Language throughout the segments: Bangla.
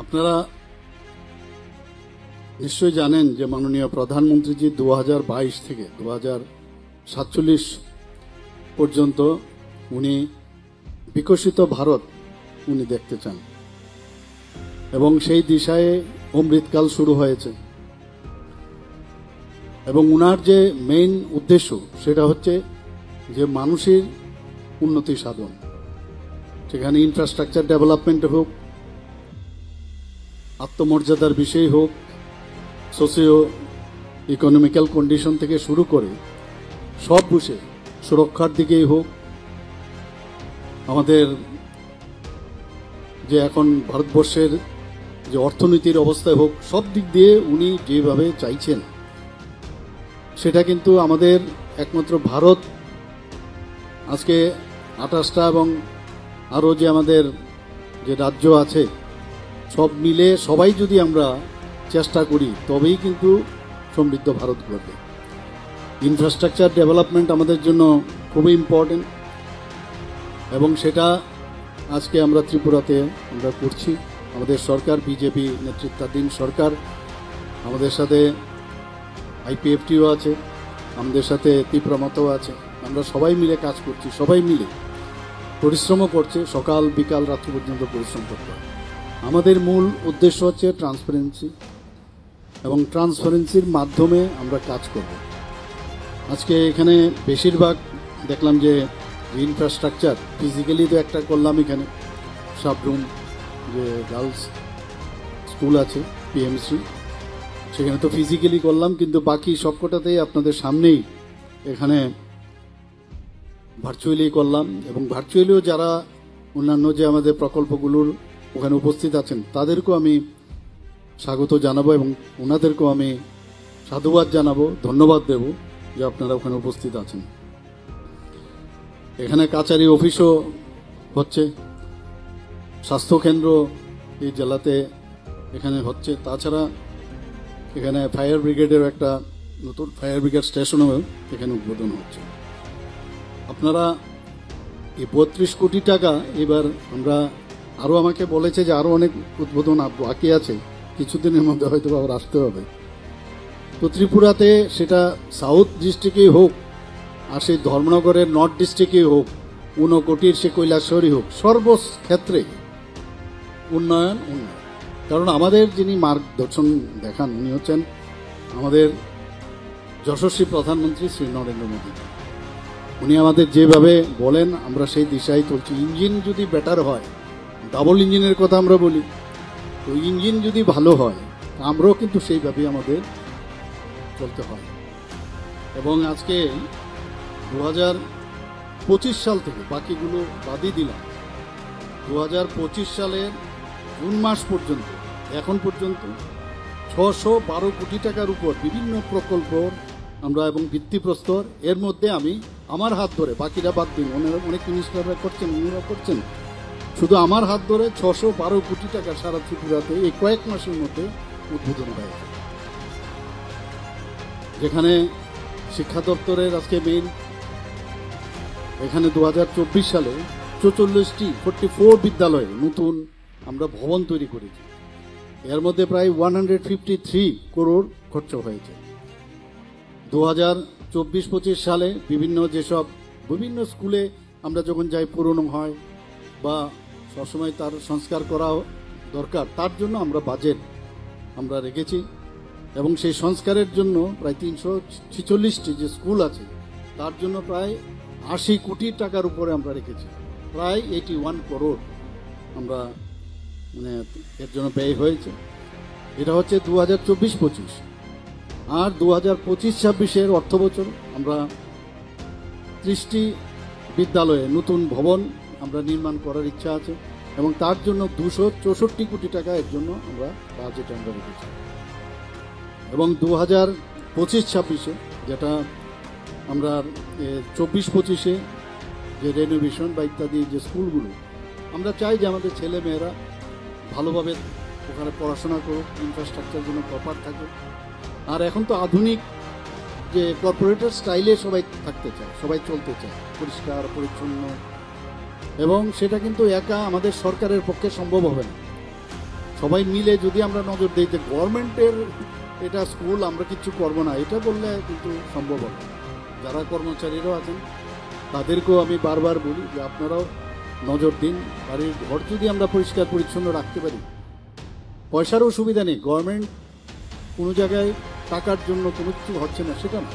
আপনারা নিশ্চয়ই জানেন যে মাননীয় প্রধানমন্ত্রীজি 2022 থেকে 2047 পর্যন্ত উনি বিকশিত ভারত উনি দেখতে চান এবং সেই দিশায় অমৃতকাল শুরু হয়েছে এবং উনার যে মেইন উদ্দেশ্য সেটা হচ্ছে যে মানুষের উন্নতি সাধন, সেখানে ইনফ্রাস্ট্রাকচার ডেভেলপমেন্ট হোক, আত্মমর্যাদার বিষয় হোক, সোশিও ইকোনমিক্যাল কন্ডিশন থেকে শুরু করে সব বুঝে সুরক্ষার দিকেই হোক, আমাদের যে এখন ভারতবর্ষের যে অর্থনীতির অবস্থায় হোক, সব দিক দিয়ে উনি যেভাবে চাইছেন সেটা কিন্তু আমাদের একমাত্র ভারত আজকে 28টা এবং আরও যে আমাদের যে রাজ্য আছে সব মিলে সবাই যদি আমরা চেষ্টা করি তবেই কিন্তু সমৃদ্ধ ভারত গড়বে। ইনফ্রাস্ট্রাকচার ডেভেলপমেন্ট আমাদের জন্য খুবই ইম্পর্টেন্ট এবং সেটা আজকে আমরা ত্রিপুরাতে আমরা করছি। আমাদের সরকার, বিজেপি নেতৃত্বাধীন সরকার, আমাদের সাথে আইপিএফটিও আছে, আমাদের সাথে ত্রিপুরামতও আছে, আমরা সবাই মিলে কাজ করছি, সবাই মিলে পরিশ্রমও করছে, সকাল বিকাল রাত্রি পর্যন্ত পরিশ্রম করতে হয়। আমাদের মূল উদ্দেশ্য হচ্ছে ট্রান্সপারেন্সি এবং ট্রান্সপারেন্সির মাধ্যমে আমরা কাজ করব। আজকে এখানে বেশিরভাগ দেখলাম যে ইনফ্রাস্ট্রাকচার ফিজিক্যালি তো একটা করলাম, এখানে সাবরুম যে গার্লস স্কুল আছে পিএমসি, সেখানে তো ফিজিক্যালি করলাম, কিন্তু বাকি সবকটাতেই আপনাদের সামনেই এখানে ভার্চুয়ালি করলাম এবং ভার্চুয়ালিও যারা অন্যান্য যে আমাদের প্রকল্পগুলোর ওখানে উপস্থিত আছেন তাদেরকেও আমি স্বাগত জানাবো এবং ওনাদেরকেও আমি সাধুবাদ জানাবো, ধন্যবাদ দেব যে আপনারা ওখানে উপস্থিত আছেন। এখানে কাচারি অফিসও হচ্ছে, স্বাস্থ্যকেন্দ্র এই জেলাতে এখানে হচ্ছে, তাছাড়া এখানে ফায়ার ব্রিগেডের একটা নতুন ফায়ার ব্রিগেড স্টেশনও এখানে উদ্বোধন হচ্ছে। আপনারা এই 32 কোটি টাকা এবার আমরা আরও আমাকে বলেছে যে আরও অনেক উদ্বোধন বাকি আছে, কিছুদিনের মধ্যে হয়তো আবার আসতে হবে। তো ত্রিপুরাতে সেটা সাউথ ডিস্ট্রিক্টেই হোক আর সেই ধর্মনগরের নর্থ ডিস্ট্রিক্টেই হোক, ঊনকোটির সে কৈলাসহরী হোক, সর্বক্ষেত্রে উন্নয়ন উন্নয়ন। কারণ আমাদের যিনি মার্গদর্শন দেখান উনি হচ্ছেন আমাদের যশস্বী প্রধানমন্ত্রী শ্রী নরেন্দ্র মোদী। উনি আমাদের যেভাবে বলেন আমরা সেই দিশায় চলছি। ইঞ্জিন যদি বেটার হয়, ডাবল ইঞ্জিনের কথা আমরা বলি, তো ইঞ্জিন যদি ভালো হয় আমরাও কিন্তু সেইভাবেই আমাদের চলতে হয়। এবং আজকে 2025 সাল থেকে বাকিগুলো বাদই দিলাম, 2025 সালের জুন মাস পর্যন্ত এখন পর্যন্ত 612 কোটি টাকার উপর বিভিন্ন প্রকল্প আমরা এবং ভিত্তিপ্রস্তর, এর মধ্যে আমি আমার হাত ধরে, বাকিরা বাদ দিন, অনেক মিনিস্টাররা করছেন, উনিরা করছেন, শুধু আমার হাত ধরে 612 কোটি টাকা সারা ত্রিপুরাতে এই কয়েক মাসের মধ্যে উদ্বোধন হয়েছে। যেখানে শিক্ষা দপ্তরের আজকে মেইন এখানে 2024 সালে 44 বিদ্যালয়ে নতুন আমরা ভবন তৈরি করেছি। এর মধ্যে প্রায় 153 করোড় খরচ হয়েছে। 2024-25 সালে বিভিন্ন স্কুলে আমরা যখন যাই পুরনো হয় বা সবসময় তার সংস্কার করা দরকার, তার জন্য আমরা বাজেট আমরা রেখেছি এবং সেই সংস্কারের জন্য প্রায় 346টি যে স্কুল আছে তার জন্য প্রায় 80 কোটি টাকার উপরে আমরা রেখেছি। প্রায় 81 করোড় আমরা মানে এর জন্য ব্যয় হয়েছে। এটা হচ্ছে 2024-25। আর 2025-26 অর্থ বছর আমরা 30টি বিদ্যালয়ে নতুন ভবন আমরা নির্মাণ করার ইচ্ছা আছে এবং তার জন্য 264 কোটি টাকা এর জন্য আমরা বাজেট আমরা রেখেছি। এবং 2025-26 যেটা আমরা 24-25 যে রেনোভেশন বা ইত্যাদি যে স্কুলগুলো, আমরা চাই যে আমাদের ছেলে মেয়েরা ভালোভাবে ওখানে পড়াশোনা করুক, ইনফ্রাস্ট্রাকচার যেন প্রপার থাকে। আর এখন তো আধুনিক যে কর্পোরেটর স্টাইলে সবাই থাকতে চায়, সবাই চলতে চায় পরিষ্কার পরিচ্ছন্ন, এবং সেটা কিন্তু একা আমাদের সরকারের পক্ষে সম্ভব হবে না। সবাই মিলে যদি আমরা নজর দিই যে গভর্নমেন্টের এটা স্কুল আমরা কিচ্ছু করবো না, এটা বললে কিন্তু সম্ভব হবে। যারা কর্মচারীরাও আছেন তাদেরকেও আমি বারবার বলি যে আপনারাও নজর দিন, বাড়ির ঘর যদি আমরা পরিষ্কার পরিচ্ছন্ন রাখতে পারি, পয়সারও সুবিধা নেই, গভর্নমেন্ট কোনো জায়গায় টাকার জন্য কোনো কিছু হচ্ছে না সেটা না।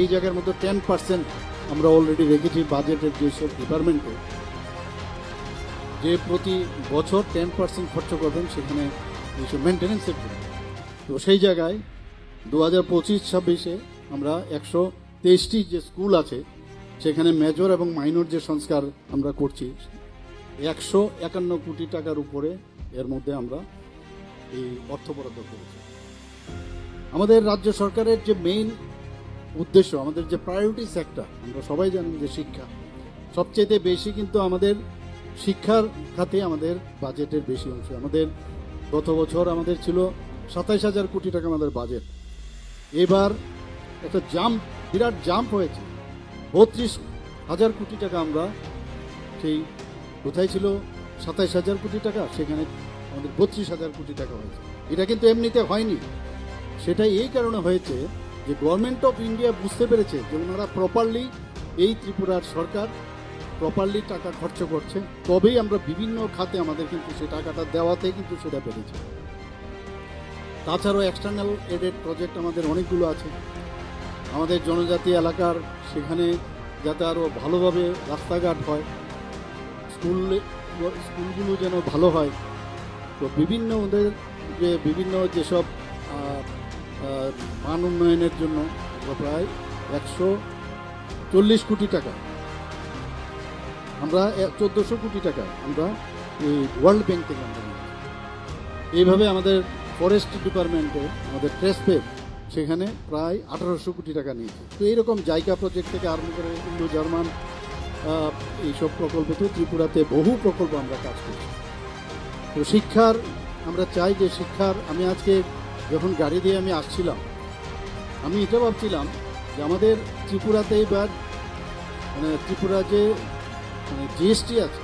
এই জায়গার মধ্যে 10% আমরা অলরেডি রেখেছি বাজেটের যেসব ডিপার্টমেন্টে, যে প্রতি বছর 10% খরচ করবেন সেখানে এইসব মেনটেন্যান্সের জন্য। তো সেই জায়গায় 2025-26-এ আমরা 123টি যে স্কুল আছে সেখানে মেজর এবং মাইনর যে সংস্কার আমরা করছি 151 কোটি টাকার উপরে এর মধ্যে আমরা এই অর্থ বরাদ্দ করেছি। আমাদের রাজ্য সরকারের যে মেইন উদ্দেশ্য, আমাদের যে প্রায়োরিটি সেক্টর, আমরা সবাই জানি যে শিক্ষা সবচেয়ে বেশি, কিন্তু আমাদের শিক্ষার খাতে আমাদের বাজেটের বেশি অংশ। আমাদের গত বছর আমাদের ছিল 27,000 কোটি টাকা আমাদের বাজেট, এবার একটা বিরাট জাম্প হয়েছে, 32,000 কোটি টাকা আমরা সেই কোথায় ছিল 27,000 কোটি টাকা, সেখানে আমাদের 32,000 কোটি টাকা হয়েছে। এটা কিন্তু এমনিতে হয়নি, সেটা এই কারণে হয়েছে যে গভর্নমেন্ট অফ ইন্ডিয়া বুঝতে পেরেছে যে ওনারা প্রপারলি, এই ত্রিপুরার সরকার প্রপারলি টাকা খরচ করছে, তবেই আমরা বিভিন্ন খাতে আমাদের কিন্তু সেই টাকাটা দেওয়াতে কিন্তু সেটা বেড়েছে। তাছাড়াও এক্সটার্নাল এডেড প্রজেক্ট আমাদের অনেকগুলো আছে আমাদের জনজাতি এলাকার, সেখানে যাতে আরও ভালোভাবে রাস্তাঘাট হয়, স্কুলগুলো যেন ভালো হয়। তো বিভিন্ন ওদের যে বিভিন্ন যেসব মান উন্নয়নের জন্য প্রায় 140 কোটি টাকা, আমরা 1400 কোটি টাকা আমরা এই ওয়ার্ল্ড ব্যাংক থেকে আমরা নিয়েছি। এইভাবে আমাদের ফরেস্ট ডিপার্টমেন্টে আমাদের ট্রেসপে সেখানে প্রায় 1800 কোটি টাকা নিয়েছে। তো এইরকম জায়গা প্রজেক্ট থেকে আরম্ভ করে ইন্দো জার্মান এইসব প্রকল্পে তো ত্রিপুরাতে বহু প্রকল্প আমরা কাজ করছি। তো শিক্ষার আমরা চাই যে শিক্ষার, আমি আজকে যখন গাড়ি দিয়ে আমি আসছিলাম আমি এটা ভাবছিলাম যে আমাদের ত্রিপুরাতে এবার ত্রিপুরা যে জিএসটি আছে,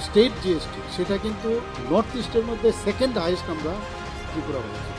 স্টেট জিএসটি, সেটা কিন্তু নর্থ ইস্টের মধ্যে সেকেন্ড হাইয়েস্ট আমরা ত্রিপুরা হয়েছে।